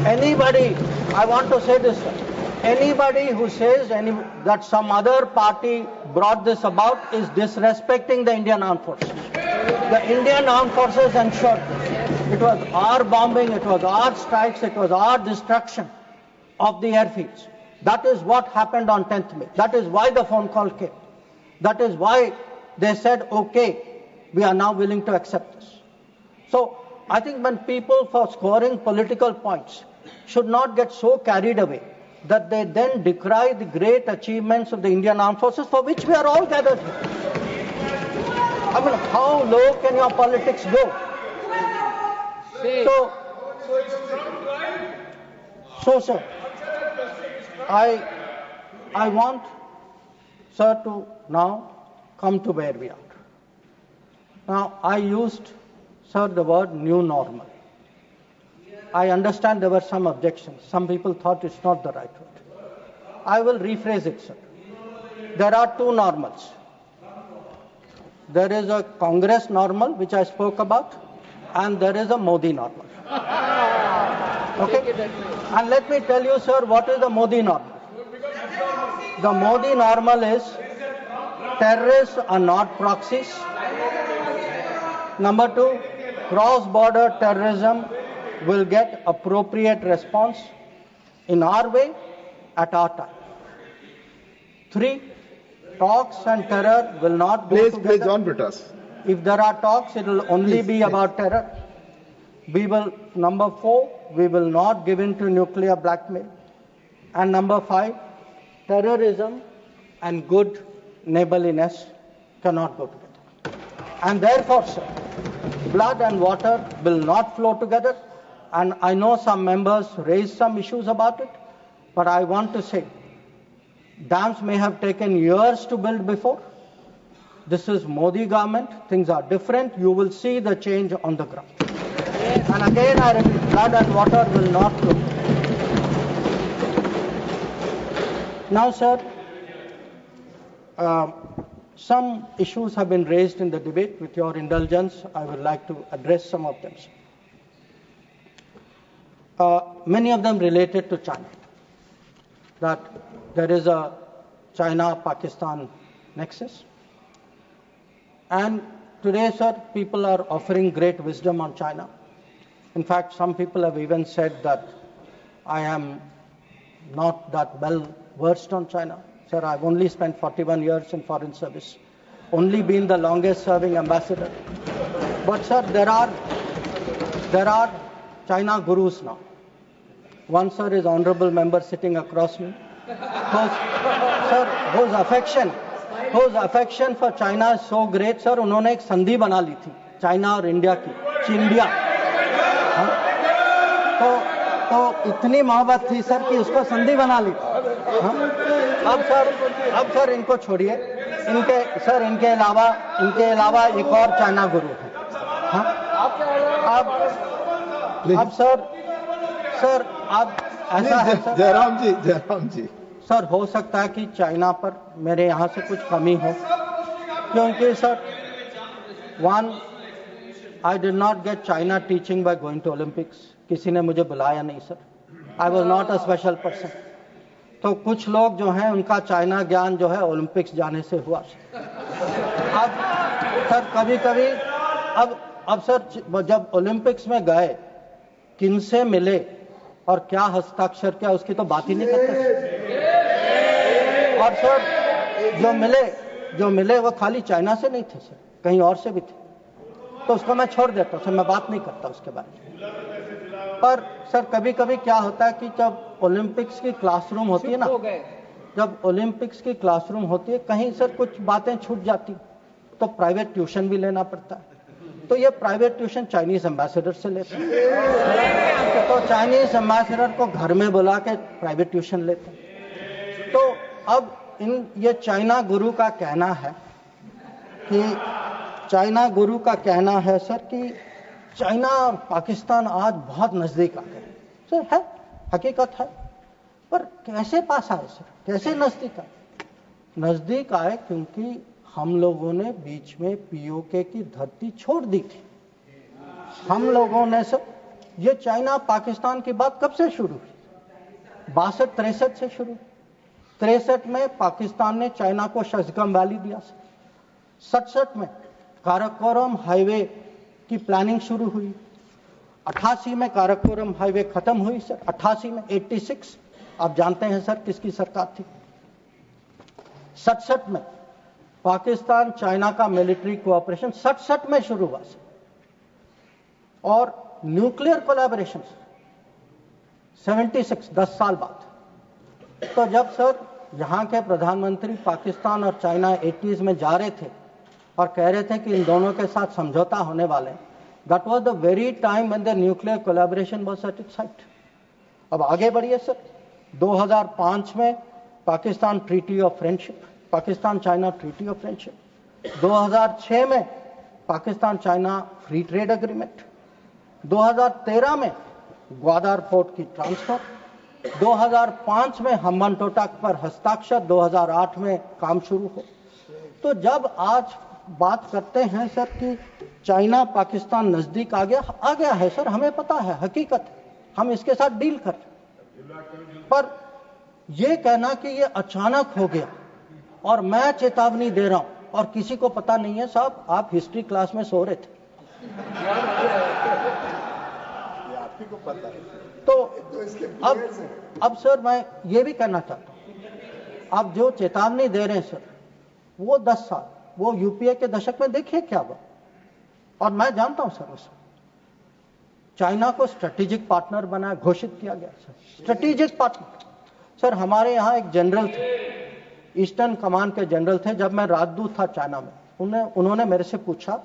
Anybody, I want to say this, sir, anybody who says that some other party brought this about is disrespecting the Indian armed forces. The Indian armed forces ensured this. It was our bombing, it was our strikes, it was our destruction of the airfields. That is what happened on 10th May. That is why the phone call came. That is why they said, okay, we are now willing to accept this. So I think when people, for scoring political points, should not get so carried away that they then decry the great achievements of the Indian armed forces for which we are all gathered here. I mean, how low can your politics go? So sir, I want, sir, to now come to where we are. Now, I used, sir, the word new normal. I understand there were some objections. Some people thought it's not the right word. I will rephrase it, sir. There are two normals. There is a Congress normal, which I spoke about, and there is a Modi normal. Okay? And let me tell you, sir, what is the Modi normal? The Modi normal is terrorists are not proxies. Number two, cross-border terrorism will get appropriate response in our way at our time. Three, talks and terror will not go together. Please, on Britas. If there are talks, it will only be about terror. Number four, we will not give in to nuclear blackmail. And number five, terrorism and good neighborliness cannot go together. And therefore, sir, blood and water will not flow together. And I know some members raised some issues about it, but I want to say, dams may have taken years to build before. This is Modi government, things are different, you will see the change on the ground. And again I repeat, blood and water will not flow. Now sir, some issues have been raised in the debate. With your indulgence, I would like to address some of them. Many of them related to China. That there is a China-Pakistan nexus. And today, sir, people are offering great wisdom on China. In fact, some people have even said that I am not that well versed on China. Sir, I've only spent 41 years in foreign service, only been the longest serving ambassador. But sir, there are China gurus now. One sir is honorable member sitting across me. Whose affection for China is so great, sir, उन्होंने एक संधि बना ली थी China और India की, चिंडिया। तो इतनी मोहब्बत थी सर कि उसको संधि बना ली थी। अब सर इनको छोड़िए, इनके अलावा एक और चाइना गुरु है। अब सर अब ऐसा है सर, जयराम जी सर, हो सकता है कि चाइना पर मेरे यहाँ से कुछ कमी हो, क्योंकि sir, one, I did not get China teaching by going to Olympics. किसी ने मुझे बुलाया नहीं sir, I was not a special person. तो कुछ लोग जो हैं उनका चाइना ज्ञान जो है ओलंपिक्स जाने से हुआ। अब सर कभी-कभी अब सर जब ओलंपिक्स में गए, किनसे मिले और क्या हस्ताक्षर किया, उसकी तो बात ही नहीं करते। और सर जो मिले वो खाली चाइना से नहीं थे सर, कहीं और से भी थे। तो उसको मैं छोड़ देता हूँ सर, मैं बात नहीं करता उसके बारे में। पर सर कभी-कभी क्या होता है कि जब ओलंपिक्स की क्लासरूम होती है ना, कहीं सर कुछ बातें छूट जाती, तो प्राइवेट ट्यूशन भी लेना पड़ता है। तो ये प्राइवेट ट्यूशन चाइनीज एम्बेसडर से लेते हैं, तो चाइनीज एम्बेसडर को घर में बुला के प्राइवेट ट्यूशन लेते हैं। तो अब ये चाइना गुरु का कहना है सर कि चाइना और पाकिस्तान आज बहुत नजदीक आ गए। सर है, हकीकत है, पर कैसे पास आए सर, कैसे नजदीक आए? क्योंकि हम लोगों ने बीच में पीओके की धरती छोड़ दी थी। हम लोगों ने सर, ये चाइना पाकिस्तान की बात कब से शुरू हुई? 62-63 से शुरू। 63 में पाकिस्तान ने चाइना को शशगम वैली दिया सर। 67 में काराकोरम हाईवे की प्लानिंग शुरू हुई। 88 में काराकोरम हाईवे खत्म हुई सर। 88 में 86, आप जानते हैं सर किसकी सरकार थी। 67 में पाकिस्तान चाइना का मिलिट्री कोऑपरेशन 67 में शुरू हुआ सर। और न्यूक्लियर कोलैबोरेशन 76, 10 साल बाद। तो जब सर यहाँ के प्रधानमंत्री पाकिस्तान और चाइना 80s में जा रहे थे और कह रहे थे कि इन दोनों के साथ समझौता होने वाले हैं, that was the very time when the nuclear collaboration was at its height. अब आगे बढ़िए सर, 2005 में Pakistan treaty of friendship, Pakistan China treaty of friendship. 2006 में Pakistan China free trade agreement. 2013 में ग्वादर पोर्ट की ट्रांसफर। 2005 में हनुमान टोटक पर हस्ताक्षर। 2008 में काम शुरू हो। तो जब आज बात करते हैं सर कि चाइना पाकिस्तान नजदीक आ गया है सर, हमें पता है, हकीकत है, हम इसके साथ डील कर रहे। पर यह कहना कि ये अचानक हो गया और मैं चेतावनी दे रहा हूं और किसी को पता नहीं है, साहब आप हिस्ट्री क्लास में सो रहे थे, को पता है। तो अब सर मैं ये भी कहना चाहता हूं, आप जो चेतावनी दे रहे हैं सर, वो 10 साल, वो यूपीए के दशक में देखिए क्या हुआ। और मैं जानता हूं सर, उस चाइना को स्ट्रेटेजिक पार्टनर बनाया, घोषित किया गया सर, स्ट्रेटेजिक पार्टनर। सर हमारे यहाँ एक जनरल थे, ईस्टर्न कमान के जनरल थे, जब मैं राजदूत था चाइना में, उन्होंने मेरे से पूछा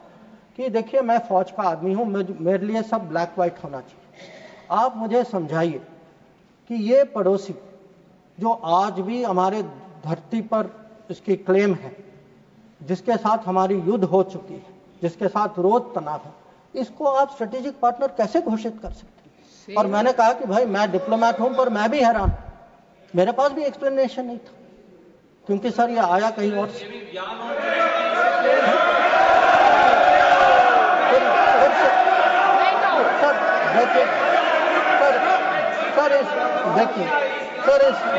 कि देखिए मैं फौज का आदमी हूं, मेरे लिए सब ब्लैक व्हाइट होना चाहिए। आप मुझे समझाइए कि ये पड़ोसी जो आज भी हमारे धरती पर इसकी क्लेम है, जिसके साथ हमारी युद्ध हो चुकी है, जिसके साथ रोज तनाव है, इसको आप स्ट्रेटेजिक पार्टनर कैसे घोषित कर सकते हैं? और मैंने कहा कि भाई मैं डिप्लोमेट हूं, पर मैं भी हैरान, मेरे पास भी एक्सप्लेनेशन नहीं था, क्योंकि सर ये आया कहीं और से।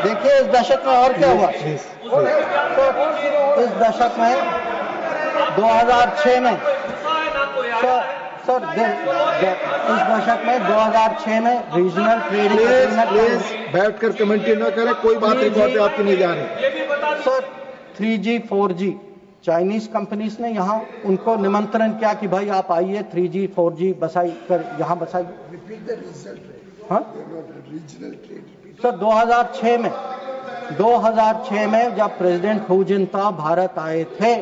देखिए इस दशक में और क्या हुआ। इस दशक में 2006 में इस दशक में 2006 में रीजनल ट्रेडिंग एग्रीमेंट। बैठकर कमेंट्री न करें, कोई बात रिकॉर्ड पे आपकी नहीं जा रही। Sir 3G 4G Chinese companies ने यहाँ उनको निमंत्रण किया कि भाई आप आइए 3G 4G बसाई कर यहाँ बसाइए। हाँ सर 2006 में जब प्रेसिडेंट हू जिनताओ भारत आए थे,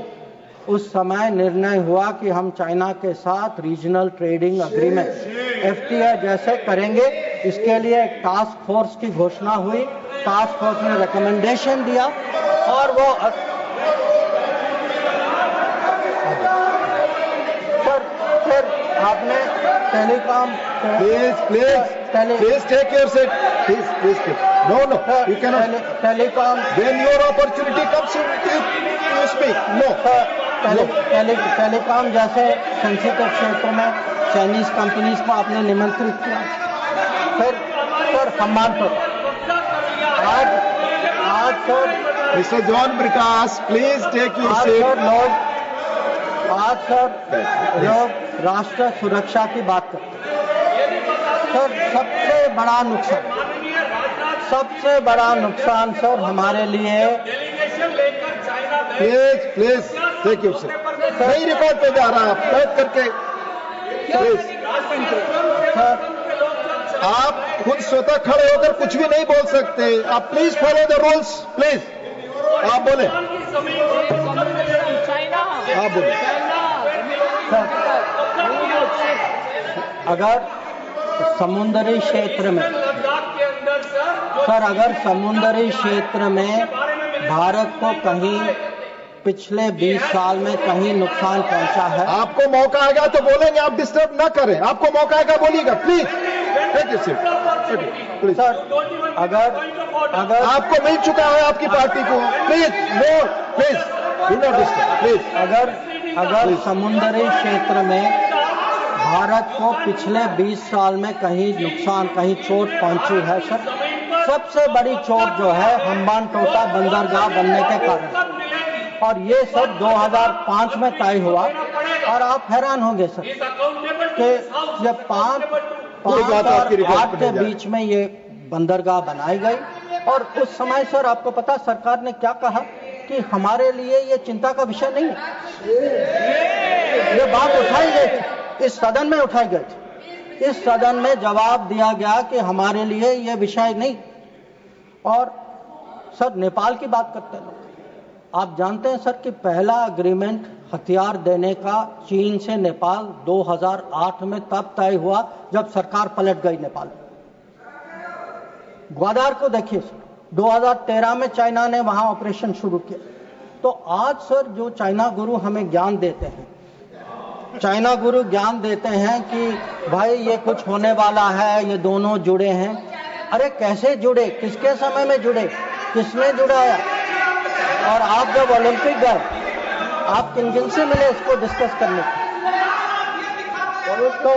उस समय निर्णय हुआ कि हम चाइना के साथ रीजनल ट्रेडिंग एग्रीमेंट FTA जैसे करेंगे। इसके लिए एक टास्क फोर्स की घोषणा हुई, टास्क फोर्स ने रिकमेंडेशन दिया और वो सर फिर आपने telecom Please take your seat. Please take. No, you cannot. Telecom. When your opportunity comes, you speak. No. Telecom जैसे सेंसिटिव क्षेत्र में चाइनीज कंपनीज को आपने निमंत्रित किया। फिर सर सम्मान तो आज sir Mr. John Prakash, please take your seat. आज सर लोग राष्ट्र सुरक्षा की बात करते हैं। सर सबसे बड़ा नुकसान सर हमारे लिए। Please take your seat. नहीं रिकॉर्ड पे जा रहा, आप बैठ करके प्लीज। आप खुद स्वतः खड़े होकर कुछ भी नहीं बोल सकते। आप please follow the rules, please. आप बोले, आप बोले। अगर समुद्री क्षेत्र में सर, अगर समुद्री क्षेत्र में भारत को कहीं पिछले 20 साल में कहीं नुकसान पहुंचा है। आपको मौका आएगा तो बोलेंगे, आप डिस्टर्ब ना करें। आपको मौका आएगा बोलिएगा, please take your seat. Sir अगर आपको मिल चुका है आपकी पार्टी को, please no, please do not disturb, please. अगर समुद्री क्षेत्र में भारत को पिछले 20 साल में कहीं नुकसान, कहीं चोट पहुंची है सर, सबसे बड़ी चोट जो है हम्बान टोटा बंदरगाह बनने के कारण, और ये सब 2005 में तय हुआ। और आप हैरान होंगे सर कि जब 5 और 8 के बीच में ये बंदरगाह बनाई गई, और उस समय सर आपको पता सरकार ने क्या कहा कि हमारे लिए ये चिंता का विषय नहीं है। ये बात उठाई गई थी, इस सदन में उठाई गई थी। इस सदन में जवाब दिया गया कि हमारे लिए ये विषय नहीं। और सर नेपाल की बात करते हैं लोग। आप जानते हैं सर कि पहला एग्रीमेंट हथियार देने का चीन से नेपाल 2008 में तब तय हुआ जब सरकार पलट गई नेपाल। ग्वादार को देखिए सर, 2013 में चाइना ने वहां ऑपरेशन शुरू किया। तो आज सर जो चाइना गुरु हमें ज्ञान देते हैं, चाइना गुरु ज्ञान देते हैं कि भाई ये कुछ होने वाला है, ये दोनों जुड़े हैं। अरे कैसे जुड़े, किसके समय में जुड़े, किसने जुड़ाया? और आप जब ओलंपिक गए, आप किन किन से मिले इसको डिस्कस करने? तो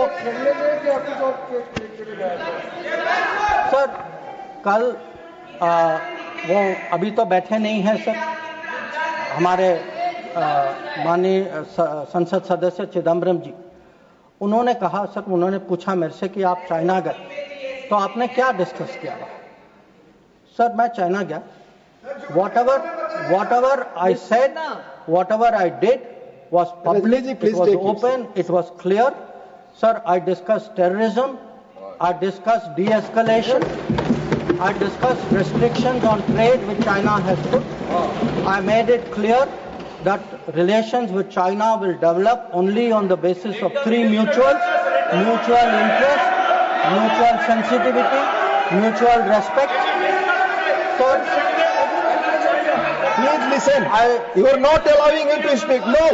सर कल वो अभी तो बैठे नहीं हैं सर, हमारे माननीय संसद सदस्य चिदम्बरम जी, उन्होंने कहा सर, उन्होंने पूछा मेरे से कि आप चाइना गए तो आपने क्या डिस्कस किया? सर मैं चाइना गया, whatever I said, whatever I did was public, it was open, it was clear. Sir, I discussed terrorism, I discussed de-escalation, I discussed restrictions on trade which China has put. I made it clear that relations with China will develop only on the basis of three mutuals: mutual interest, mutual sensitivity, mutual respect. So, Please listen. You are not allowing him to speak. No,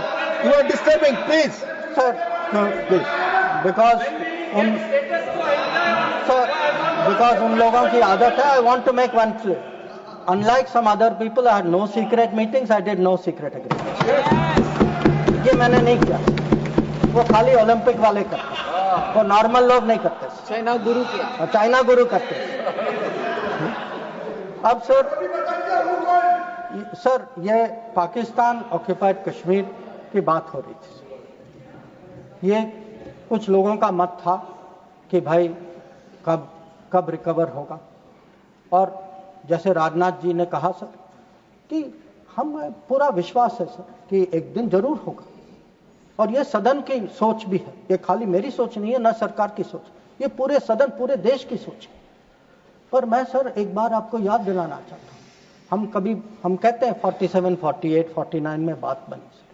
you are disturbing. Please. sir, no, please, because उन लोगों की आदत है. I want to make one clear. Unlike some other people, I had no secret meetings. I did no secret agreements. ये मैंने नहीं किया. वो खाली ओलंपिक वाले करते, वो नॉर्मल लोग नहीं करते. चाइना गुरु किया. चाइना गुरु करते. अब सर ये पाकिस्तान ऑक्यूपाइड कश्मीर की बात हो रही थी. ये कुछ लोगों का मत था कि भाई कब रिकवर होगा, और जैसे राजनाथ जी ने कहा सर कि हमें पूरा विश्वास है सर कि एक दिन जरूर होगा, और ये सदन की सोच भी है. ये खाली मेरी सोच नहीं है, ना सरकार की सोच, ये पूरे सदन, पूरे देश की सोच है. पर मैं सर एक बार आपको याद दिलाना चाहता हूं, हम कहते हैं 47, 48, 49 में बात बनी सर,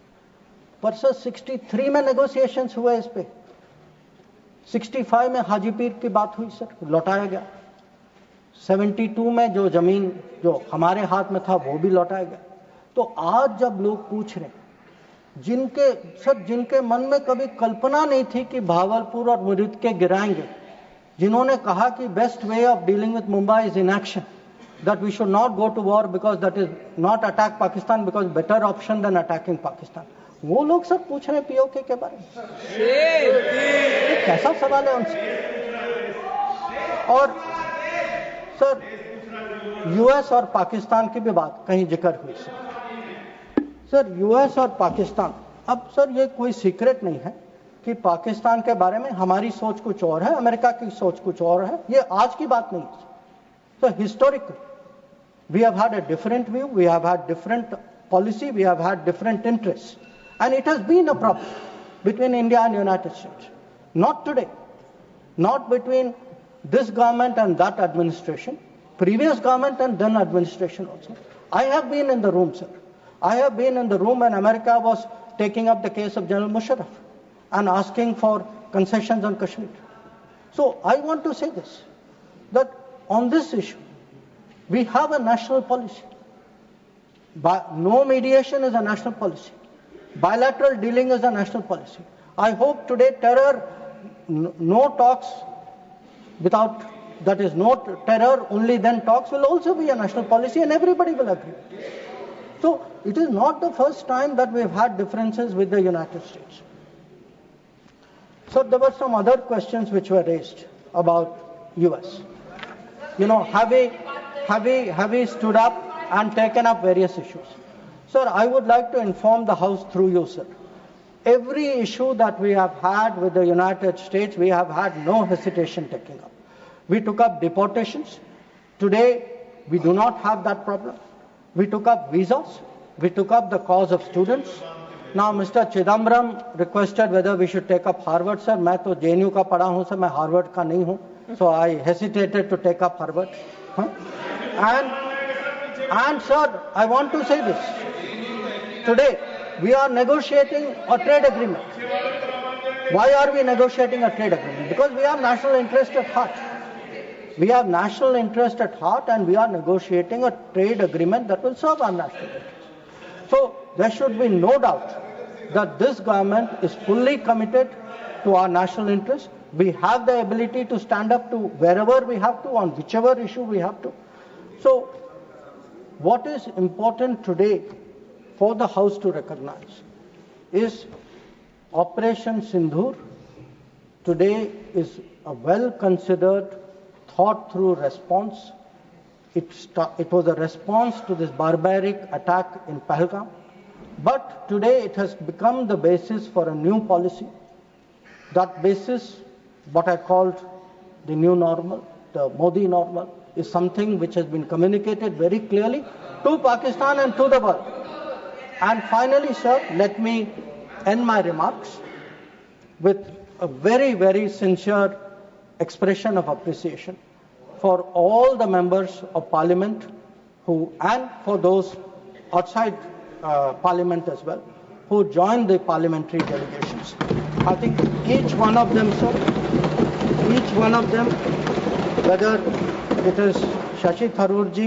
पर सर 63 में नेगोशिएशंस हुए इस पे. 65 में हाजीपीर की बात हुई सर, लौटाया गया. 72 में जो जमीन जो हमारे हाथ में था वो भी लौटाया गया. तो आज जब लोग पूछ रहे, जिनके मन में कभी कल्पना नहीं थी कि भावलपुर और मुरीद के गिराएंगे, जिन्होंने कहा कि best way of dealing with Mumbai is inaction, that we should not go to war because that is not attack Pakistan because better option than attacking Pakistan, वो लोग सब पूछ रहे हैं पीओके के बारे में. ये कैसा सवाल है उनसे? और सर यूएस और पाकिस्तान की भी बात कहीं जिक्र हुई सर. यूएस और पाकिस्तान, अब सर ये कोई सीक्रेट नहीं है कि पाकिस्तान के बारे में हमारी सोच कुछ और है, अमेरिका की सोच कुछ और है. ये आज की बात नहीं है. So historically, we have had a different view, we have had different policy, we have had different interests, and it has been a problem between India and United States. Not today, not between this government and that administration, previous government and then administration also. I have been in the room, sir. I have been in the room when America was taking up the case of General Musharraf and asking for concessions on Kashmir. So I want to say this, that on this issue, we have a national policy. No mediation is a national policy. Bilateral dealing is a national policy. I hope today no talks without, that is no terror, only then talks will also be a national policy and everybody will agree. So it is not the first time that we have had differences with the United States. So there were some other questions which were raised about US. Have we stood up and taken up various issues? Sir, I would like to inform the House through you, sir. Every issue that we have had with the United States, we have had no hesitation taking up. We took up deportations. Today, we do not have that problem. We took up visas. We took up the cause of students. Now, Mr. Chidambaram requested whether we should take up Harvard, sir. मैं तो JNU का पढ़ा हूँ, sir. मैं Harvard का नहीं हूँ. So I hesitated to take up Harvard. And sir, I want to say this. Today, we are negotiating a trade agreement. Why are we negotiating a trade agreement? Because we have national interest at heart. We have national interest at heart and we are negotiating a trade agreement that will serve our national interest. So there should be no doubt that this government is fully committed to our national interest. We have the ability to stand up to wherever we have to, on whichever issue we have to. So what is important today for the House to recognize is Operation Sindoor today is a well-considered, thought-through response. It was a response to this barbaric attack in Pahalgam. But today it has become the basis for a new policy. That basis, what I called the new normal, the Modi normal, is something which has been communicated very clearly to Pakistan and to the world. And finally, sir, let me end my remarks with a very, very sincere expression of appreciation for all the members of Parliament and for those outside Parliament as well, who joined the parliamentary delegations. I think each one of them, sir, each one of them, whether it is Shashi Tharoor ji,